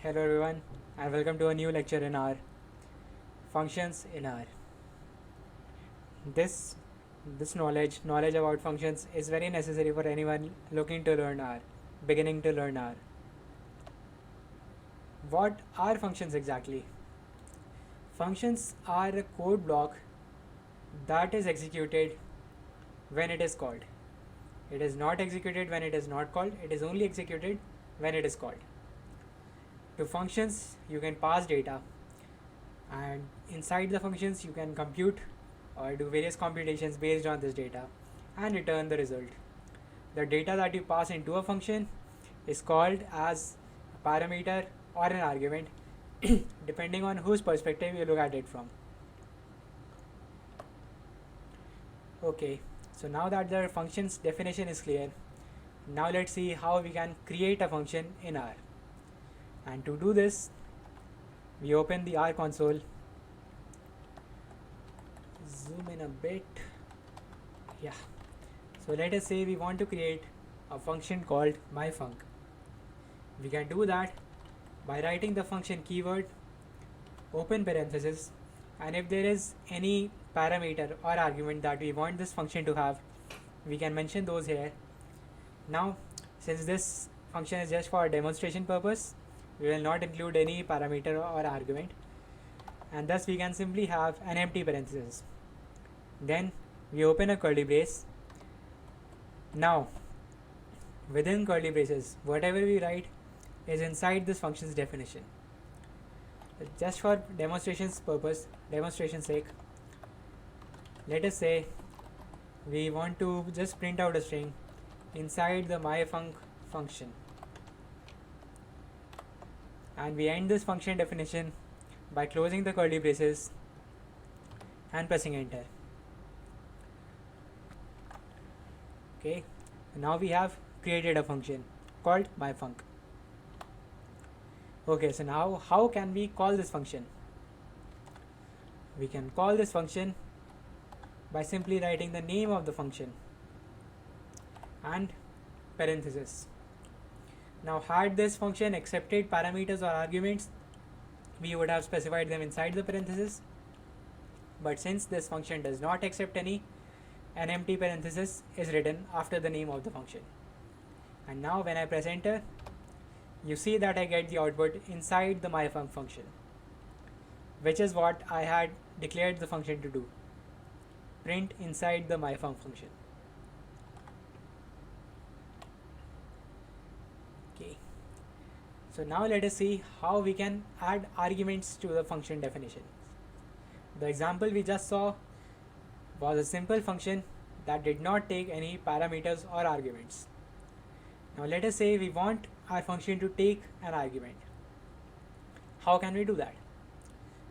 Hello everyone and welcome to a new lecture in our functions in R. This knowledge about functions is very necessary for anyone looking to learn R, beginning to learn R. What are functions exactly? Functions are a code block that is executed when it is called. It is not executed when it is not called, it is only executed when it is called. To functions you can pass data, and inside the functions you can compute or do various computations based on this data and return the result. The data that you pass into a function is called as a parameter or an argument depending on whose perspective you look at it from. Okay, so now that the function's definition is clear, now let's see how we can create a function in R. And to do this, we open the R console, zoom in a bit. Yeah, so let us say we want to create a function called myfunc. We can do that by writing the function keyword, open parenthesis, and if there is any parameter or argument that we want this function to have, we can mention those here. Now, since this function is just for demonstration purpose, we will not include any parameter or argument, and thus we can simply have an empty parenthesis. Then we open a curly brace. Now, within curly braces, whatever we write is inside this function's definition. Just for demonstration sake, let us say we want to just print out a string inside the myfunc function, and we end this function definition by closing the curly braces and pressing enter. Okay, now we have created a function called myfunc. Okay, so now how can we call this function? We can call this function by simply writing the name of the function and parenthesis. Now, had this function accepted parameters or arguments, we would have specified them inside the parenthesis, but since this function does not accept any, an empty parenthesis is written after the name of the function. And now when I press enter, you see that I get the output inside the myfunc function, which is what I had declared the function to do, print inside the myfunc function. Okay, so now let us see how we can add arguments to the function definition. The example we just saw was a simple function that did not take any parameters or arguments. Now let us say we want our function to take an argument. How can we do that?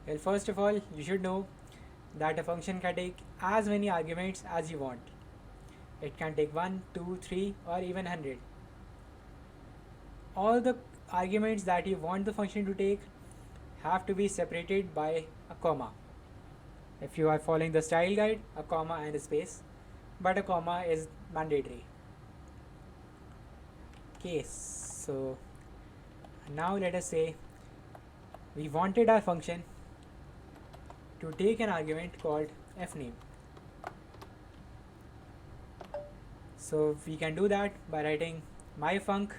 Well, first of all, you should know that a function can take as many arguments as you want. It can take 1, 2, 3 or even 100. All the arguments that you want the function to take have to be separated by a comma. If you are following the style guide, a comma and a space, but a comma is mandatory. Okay, so now let us say we wanted our function to take an argument called fname. So we can do that by writing myfunc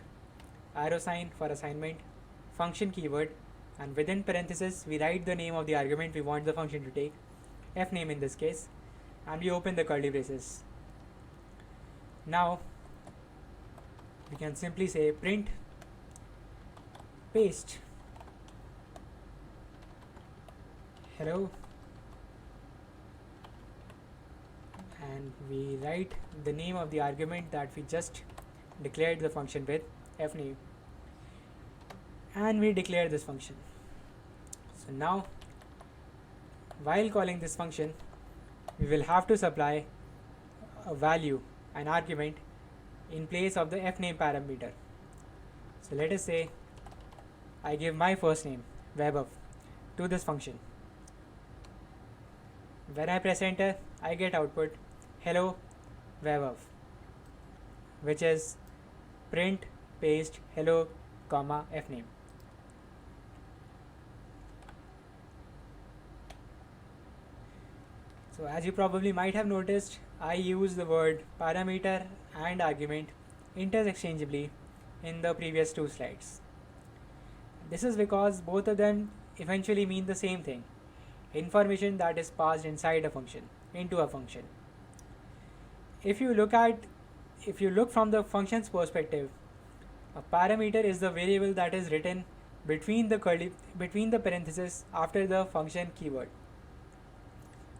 arrow sign for assignment function keyword, and within parenthesis we write the name of the argument we want the function to take, fname in this case, and we open the curly braces. Now we can simply say print paste hello, and we write the name of the argument that we just declared the function with, fname, and we declare this function. So now while calling this function, we will have to supply a value, an argument, in place of the fname parameter. So let us say I give my first name Vaibhav to this function. When I press enter, I get output hello Vaibhav, which is print paste hello comma fname. So as you probably might have noticed, I use the word parameter and argument interchangeably in the previous two slides. This is because both of them eventually mean the same thing: information that is passed inside a function into a function. If you look from the function's perspective, a parameter is the variable that is written between the parentheses after the function keyword.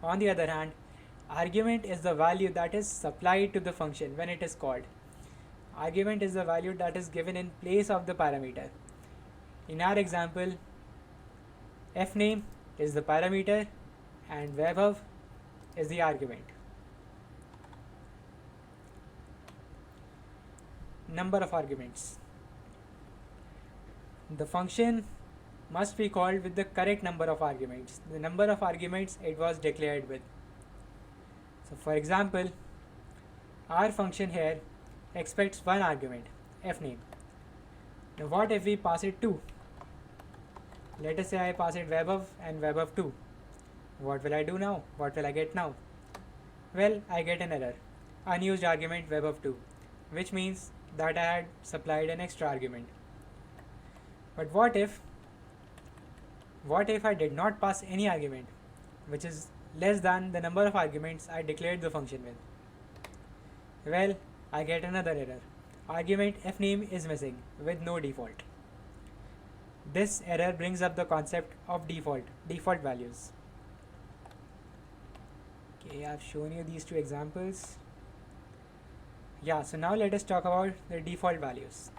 On the other hand, argument is the value that is supplied to the function when it is called. Argument is the value that is given in place of the parameter. In our example, fname is the parameter and webhub is the argument. Number of arguments. The function must be called with the correct number of arguments, the number of arguments it was declared with. So for example, our function here expects one argument, fname. Now what if we pass it 2? Let us say I pass it webhub and webhub2. What will I do now? What will I get now? Well, I get an error, unused argument webhub2, which means that I had supplied an extra argument. But what if I did not pass any argument, which is less than the number of arguments I declared the function with? Well, I get another error. Argument fname is missing with no default. This error brings up the concept of default values. Okay, I've shown you these two examples. Yeah, so now let us talk about the default values.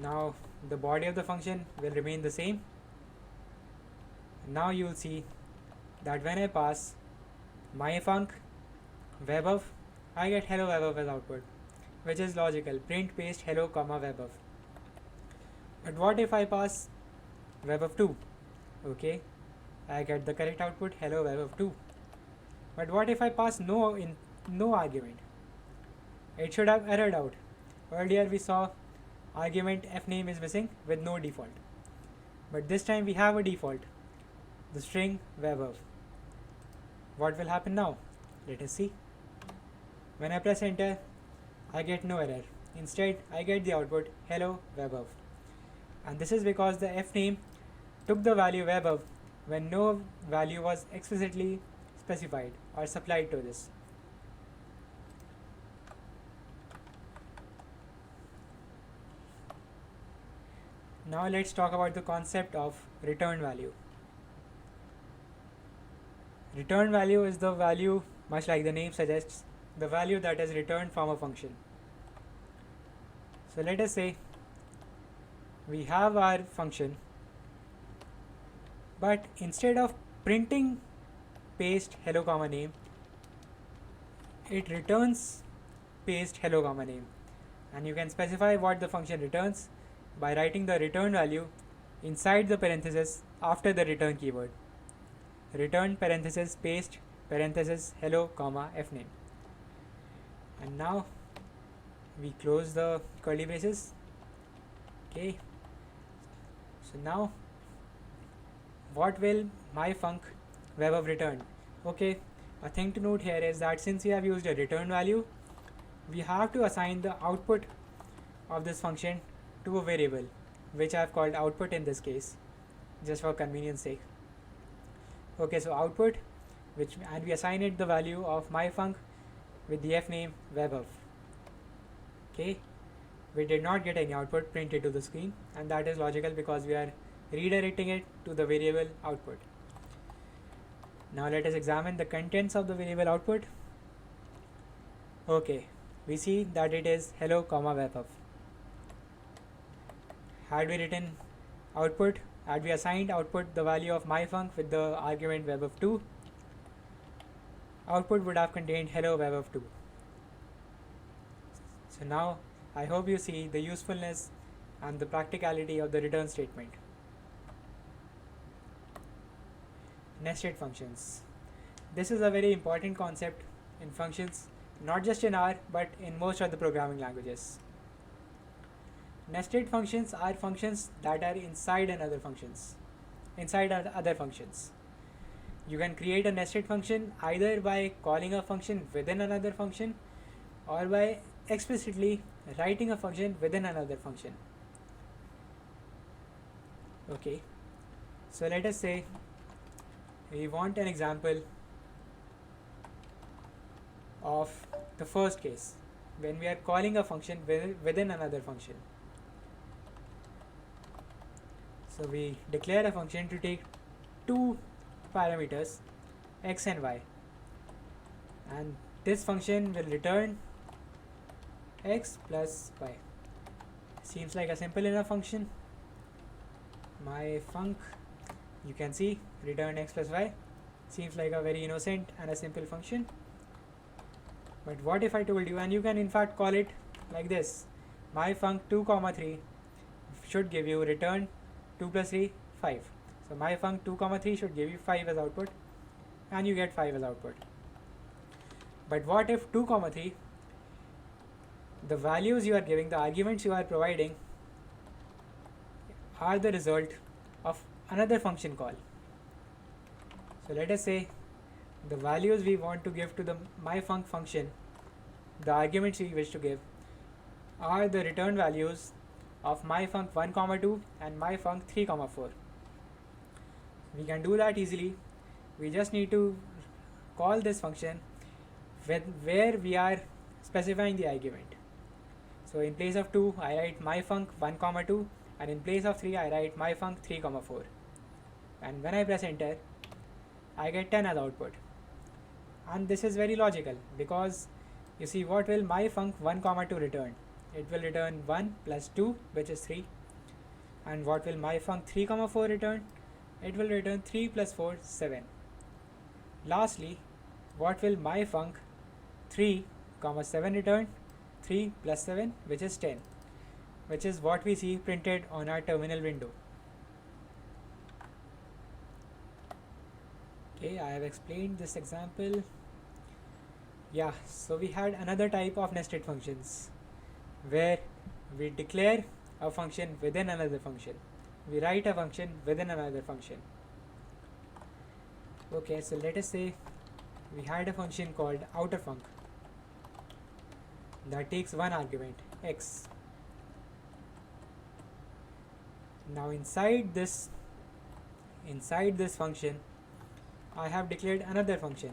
Now the body of the function will remain the same. Now you will see that when I pass myfunc webhub, I get hello webhub as output, which is logical, print paste hello comma webhub. But what if I pass webhub2? Okay, I get the correct output, hello webhub2. But what if I pass no argument? It should have errored out. Earlier we saw argument fname is missing with no default. But this time we have a default, the string webhub. What will happen now? Let us see. When I press enter, I get no error. Instead, I get the output hello webhub. And this is because the fname took the value webhub when no value was explicitly specified or supplied to this. Now let's talk about the concept of return value. Return value is the value, much like the name suggests, the value that is returned from a function. So let us say we have our function, but instead of printing paste hello comma name, it returns paste hello comma name, and you can specify what the function returns by writing the return value inside the parenthesis after the return keyword. Return parenthesis paste parenthesis hello comma fname. And now we close the curly braces. Okay, so now what will myfunc webhub return? Okay, a thing to note here is that since we have used a return value, we have to assign the output of this function to a variable, which I have called output in this case, just for convenience sake. Okay, so output, and we assign it the value of myfunc with the fname webhub. Okay, we did not get any output printed to the screen, and that is logical because we are redirecting it to the variable output. Now let us examine the contents of the variable output. Okay, we see that it is hello comma webhub. Had we written output, had we assigned output the value of myfunc with the argument webhub2, output would have contained hello webhub2. So now I hope you see the usefulness and the practicality of the return statement. Nested functions. This is a very important concept in functions, not just in R but in most of the programming languages. Nested functions are functions that are inside another functions. inside other functions. You can create a nested function either by calling a function within another function or by explicitly writing a function within another function. Okay, so let us say we want an example of the first case when we are calling a function within another function. So we declare a function to take two parameters x and y, and this function will return x plus y. Seems like a simple enough function. My func, you can see, return x plus y. Seems like a very innocent and a simple function. But what if I told you, and you can in fact call it like this, my func 2 comma 3 should give you return 2 plus 3 5. So my func 2 comma 3 should give you 5 as output, and you get 5 as output. But what if 2 comma 3, the values you are giving, the arguments you are providing, are the result of another function call? So let us say the values we want to give to the myfunc function, the arguments we wish to give, are the return values of myfunc 1 comma 2 and myfunc 3 comma 4. We can do that easily. We just need to call this function where we are specifying the argument. So in place of 2 I write myfunc 1 comma 2, and in place of 3 I write myfunc 3 comma 4, and when I press enter I get 10 as output. And this is very logical, because you see, what will myfunc 1 comma 2 return? It will return 1 plus 2, which is 3. And what will myfunc 3 comma 4 return? It will return 3 plus 4, 7. Lastly, what will myfunc 3 comma 7 return? 3 plus 7, which is 10, which is what we see printed on our terminal window. Okay, I have explained this example. Yeah, so we had another type of nested functions where we declare a function within another function. We write a function within another function. Okay, so let us say we had a function called outer func that takes one argument, x. Now inside this function I have declared another function,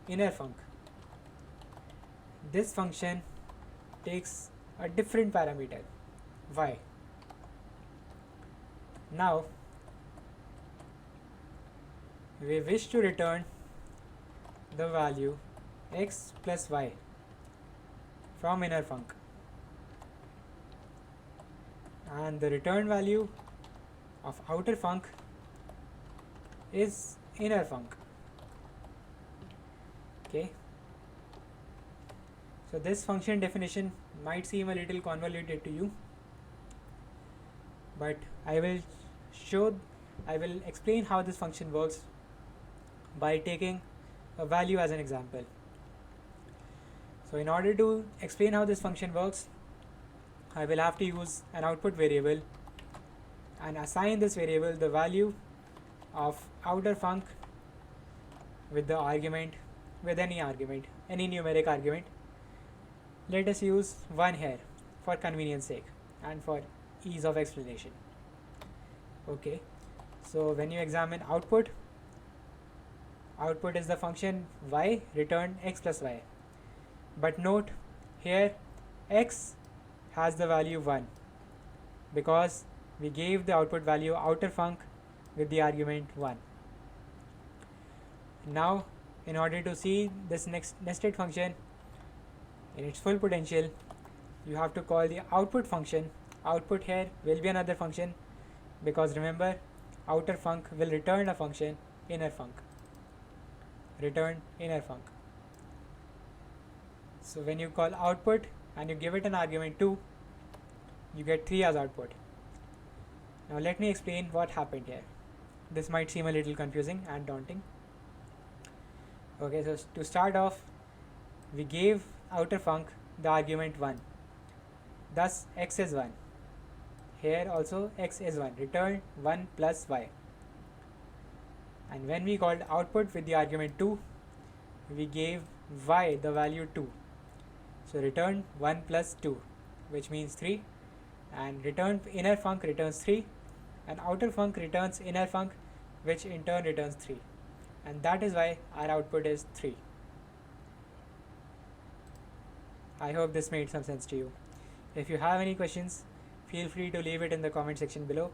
inner func. This function takes a different parameter, y. Now we wish to return the value x plus y from inner func, and the return value of outer func is inner func. Okay, so this function definition might seem a little convoluted to you, but I will explain how this function works by taking a value as an example. So in order to explain how this function works, I will have to use an output variable and assign this variable the value of outer func with the argument, with any numeric argument. Let us use 1 here for convenience sake and for ease of explanation. Okay, so when you examine output is the function y return x plus y. But note here x has the value 1 because we gave the output value outer func with the argument 1. Now in order to see this next nested function in its full potential, you have to call the output function. Output here will be another function, because remember, outer func will return a function, inner func. Return inner func. So when you call output and you give it an argument 2, you get 3 as output. Now let me explain what happened here. This might seem a little confusing and daunting. Okay, so to start off, we gave outer func the argument 1. Thus x is 1. Here also x is 1. Return 1 plus y. and when we called output with the argument 2, we gave y the value 2. So return 1 plus 2, which means 3, and return inner func returns 3, and outer func returns inner func, which in turn returns 3, and that is why our output is 3. I hope this made some sense to you. If you have any questions, feel free to leave it in the comment section below,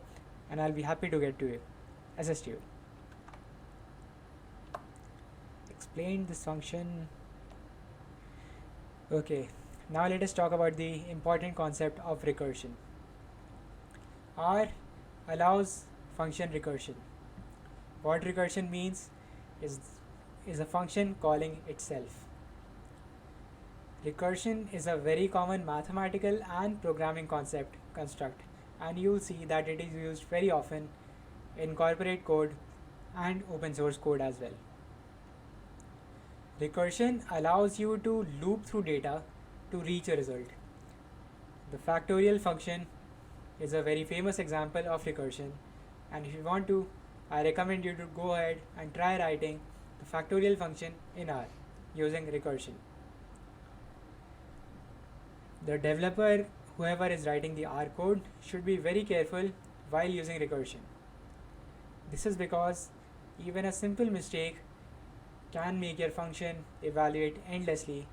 and I'll be happy to get to you, assist you. Explain this function. Okay, now let us talk about the important concept of recursion. R allows function recursion. What recursion means is a function calling itself. Recursion is a very common mathematical and programming construct, and you'll see that it is used very often in corporate code and open source code as well. Recursion allows you to loop through data to reach a result. The factorial function is a very famous example of recursion, and if you want to, I recommend you to go ahead and try writing the factorial function in R using recursion. The developer, whoever is writing the R code, should be very careful while using recursion. This is because even a simple mistake can make your function evaluate endlessly,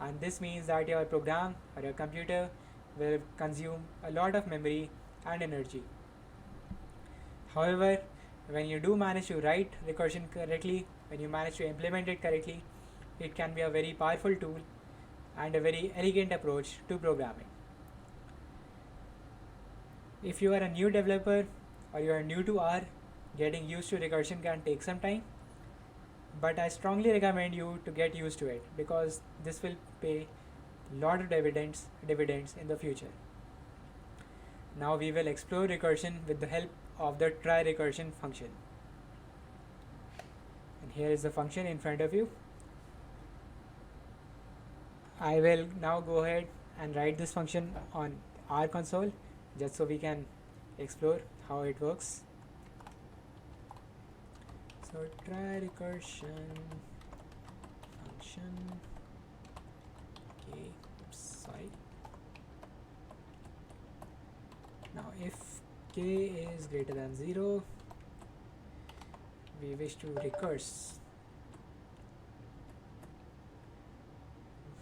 and this means that your program or your computer will consume a lot of memory and energy. However, when you do manage to write recursion correctly, when you manage to implement it correctly, it can be a very powerful tool and a very elegant approach to programming. If you are a new developer or you are new to R, getting used to recursion can take some time, but I strongly recommend you to get used to it because this will pay a lot of dividends in the future. Now we will explore recursion with the help of the try recursion function. And here is the function in front of you. I will now go ahead and write this function on R console just so we can explore how it works. So try recursion function. Okay, sorry. Now if k is greater than 0, we wish to recurse.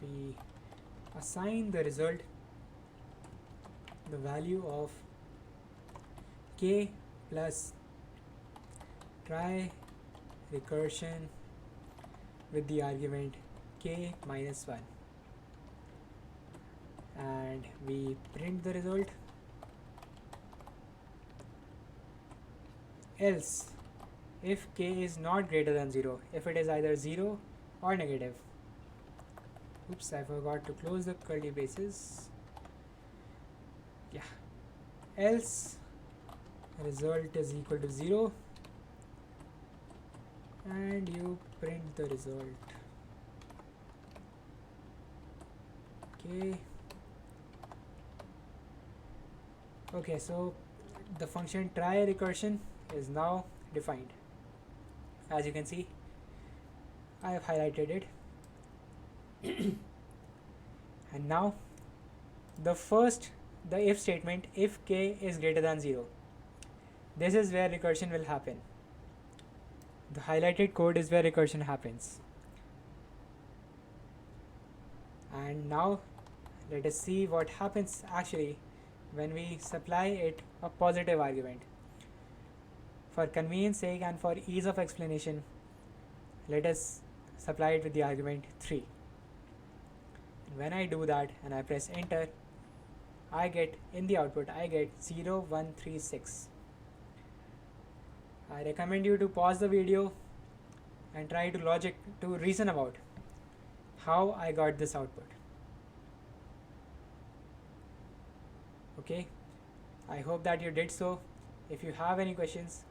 We assign the result the value of k plus try recursion with the argument k minus 1, and we print the result. Else, if k is not greater than 0, if it is either 0 or negative, oops, I forgot to close the curly braces. Yeah, else result is equal to 0 and you print the result. Okay, so the function try recursion is now defined. As you can see, I have highlighted it. And now the if statement, if k is greater than 0, this is where recursion will happen. The highlighted code is where recursion happens. And now let us see what happens actually when we supply it a positive argument. For convenience sake and for ease of explanation, let us supply it with the argument 3. And when I do that and I press enter, I get in the output 0136. I recommend you to pause the video and try to reason about how I got this output. Okay, I hope that you did so. If you have any questions,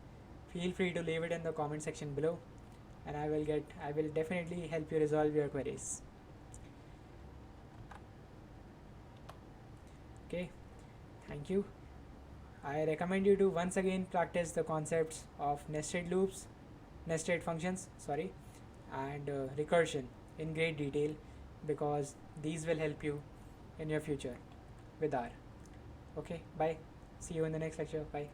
feel free to leave it in the comment section below, and I will definitely help you resolve your queries. Okay, thank you. I recommend you to once again practice the concepts of nested loops nested functions, sorry, and recursion in great detail, because these will help you in your future with R. Okay, bye. See you in the next lecture. Bye.